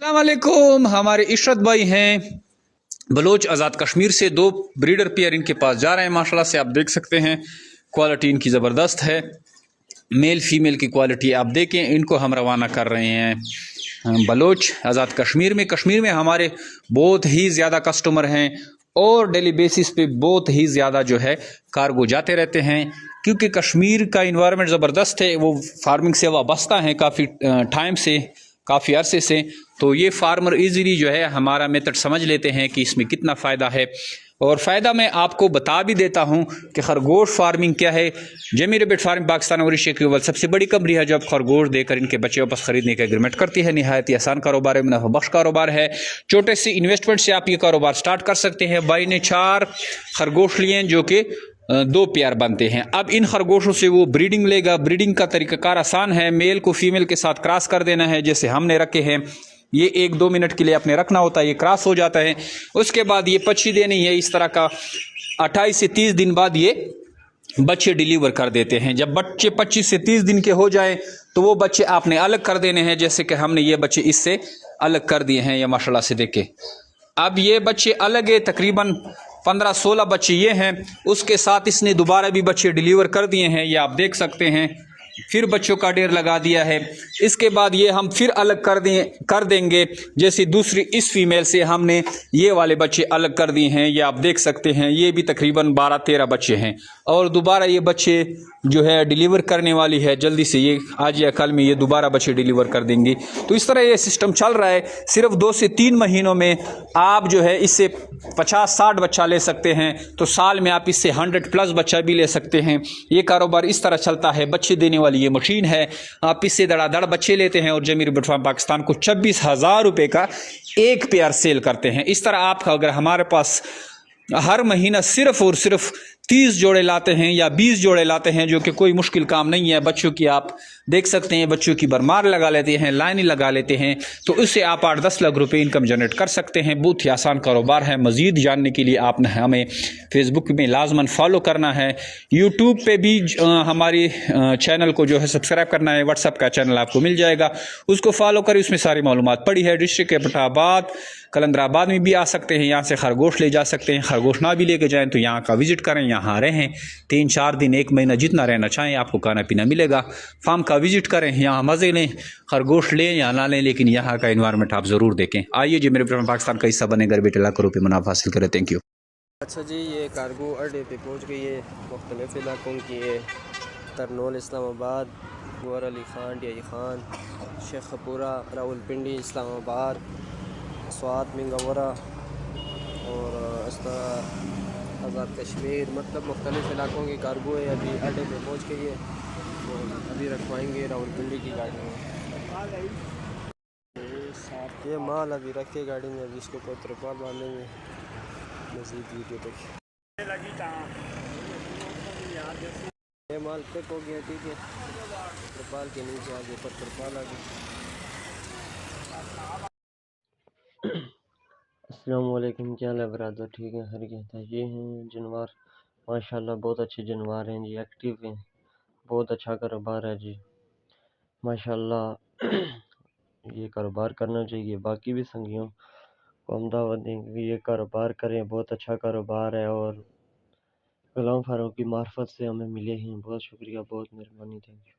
अस्सलाम वालेकुम। हमारे इशरत भाई हैं बलोच आज़ाद कश्मीर से। दो ब्रीडर पेयर इनके पास जा रहे हैं। माशाल्लाह से आप देख सकते हैं क्वालिटी इनकी ज़बरदस्त है। मेल फीमेल की क्वालिटी आप देखें। इनको हम रवाना कर रहे हैं बलोच आज़ाद कश्मीर में। कश्मीर में हमारे बहुत ही ज़्यादा कस्टमर हैं और डेली बेसिस पे बहुत ही ज़्यादा जो है कार्गो जाते रहते हैं, क्योंकि कश्मीर का इन्वायरमेंट ज़बरदस्त है। वो फार्मिंग से वाबस्ता हैं काफ़ी टाइम से, काफ़ी अरसे से। तो ये फार्मर इजीली जो है हमारा मेथड समझ लेते हैं कि इसमें कितना फ़ायदा है। और फ़ायदा मैं आपको बता भी देता हूं कि खरगोश फार्मिंग क्या है। जमी रेबिट फार्म पाकिस्तान और एशिया की अव्वल सबसे बड़ी कंपनी है जो अब खरगोश देकर इनके बच्चे वापस खरीदने का एग्रीमेंट करती है। निहायत ही आसान कारोबार है, मुनाफा बख्श कारोबार है। छोटे से इन्वेस्टमेंट से आप ये कारोबार स्टार्ट कर सकते हैं। भाई ने 4 खरगोश लिए जो कि 2 पेयर बनते हैं। अब इन खरगोशों से वो ब्रीडिंग लेगा। ब्रीडिंग का तरीकाकार आसान है। मेल को फीमेल के साथ क्रॉस कर देना है, जैसे हमने रखे हैं। ये 1-2 मिनट के लिए आपने रखना होता है, ये क्रॉस हो जाता है। उसके बाद ये पक्षी देनी है इस तरह का। 28 से 30 दिन बाद ये बच्चे डिलीवर कर देते हैं। जब बच्चे 25 से 30 दिन के हो जाए तो वो बच्चे आपने अलग कर देने हैं, जैसे कि हमने ये बच्चे इससे अलग कर दिए हैं। ये माशाल्लाह से देखे अब ये बच्चे अलग है। तकरीबन 15-16 बच्चे ये हैं। उसके साथ इसने दोबारा भी बच्चे डिलीवर कर दिए हैं, ये आप देख सकते हैं। फिर बच्चों का ढेर लगा दिया है। इसके बाद ये हम फिर अलग कर देंगे। जैसे दूसरी इस फीमेल से हमने ये वाले बच्चे अलग कर दिए हैं, ये आप देख सकते हैं। ये भी तकरीबन 12-13 बच्चे हैं और दोबारा ये बच्चे जो है डिलीवर करने वाली है जल्दी से। ये आज या कल में ये दोबारा बच्चे डिलीवर कर देंगी। तो इस तरह ये सिस्टम चल रहा है। सिर्फ 2 से 3 महीनों में आप जो है इससे 50-60 बच्चा ले सकते हैं। तो साल में आप इससे 100+ बच्चा भी ले सकते हैं। ये कारोबार इस तरह चलता है। बच्चे देने वाली ये मशीन है। आप इससे धड़ाधड़ बच्चे लेते हैं और जमी रेबिट फार्म पाकिस्तान को 26,000 रुपये का एक पेयर सेल करते हैं। इस तरह आप अगर हमारे पास हर महीना सिर्फ और सिर्फ 30 जोड़े लाते हैं या 20 जोड़े लाते हैं, जो कि कोई मुश्किल काम नहीं है। बच्चों की आप देख सकते हैं, बच्चों की भरमार लगा लेते हैं, लाइन लगा लेते हैं, तो इससे आप 8-10 लाख रुपए इनकम जनरेट कर सकते हैं। बहुत ही आसान कारोबार है। मज़ीद जानने के लिए आपने हमें फेसबुक में लाजमन फॉलो करना है। यूट्यूब पे भी हमारी चैनल को जो है सब्सक्राइब करना है। व्हाट्सअप का चैनल आपको मिल जाएगा, उसको फॉलो करें, उसमें सारी मालूमात पड़ी है। डिस्ट्रिक्ट एबटाबाद कलंदराबाद में भी आ सकते हैं, यहाँ से खरगोश ले जा सकते हैं। खरगोश ना भी लेके जाएँ तो यहाँ का विज़िट करें, यहाँ रहें 3-4 दिन 1 महीना जितना रहना चाहें, आपको खाना पीना मिलेगा। फार्म का विज़िट करें, यहाँ मज़े लें, खरगोश लें या ना लें, लेकिन यहाँ का इन्वायरमेंट आप ज़रूर देखें। आइए जी, मेरे पाकिस्तान का हिस्सा बने, घर बैठे लाखों रुपये मुनाफा हासिल करें। Thank you. अच्छा जी, ये कार्गो अड्डे पे पहुंच गई है। मुख्तलिफ इलाकों की है। तरनोल इस्लामाबाद, गौर अली खान, डियाई खान, शेखपुरा, रावलपिंडी, इस्लामाबाद, स्वात, मिंगवरा और आज़ाद कश्मीर, मतलब मुख्तलिफ इलाकों की कार्गो है। अभी अड्डे पे पहुंच गई है, तो अभी रखवाएंगे रावलपिंडी की गाड़ी में। ये माल अभी रखे गाड़ी में, अभी इसको कोई त्रिपाल बांधेंगे। मज़ीद वीडियो देखिए। ये माल पैक हो गया, ठीक है। त्रिपाल के नीचे आगे पर त्रिपाल आ गई। अस्सलाम वालेकुम, क्या हाल है ब्रदर? ठीक है, खैरियत है। ये हैं जानवर, माशाल्लाह बहुत अच्छे जानवर हैं जी, एक्टिव हैं, बहुत अच्छा कारोबार है जी, माशाल्लाह। ये कारोबार करना चाहिए। बाकी भी संगियों को हम दावत देंगे कि ये कारोबार करें, बहुत अच्छा कारोबार है और गुलाम फारूक की मार्फत से हमें मिले हैं। बहुत शुक्रिया, बहुत मेहरबानी, थैंक यू।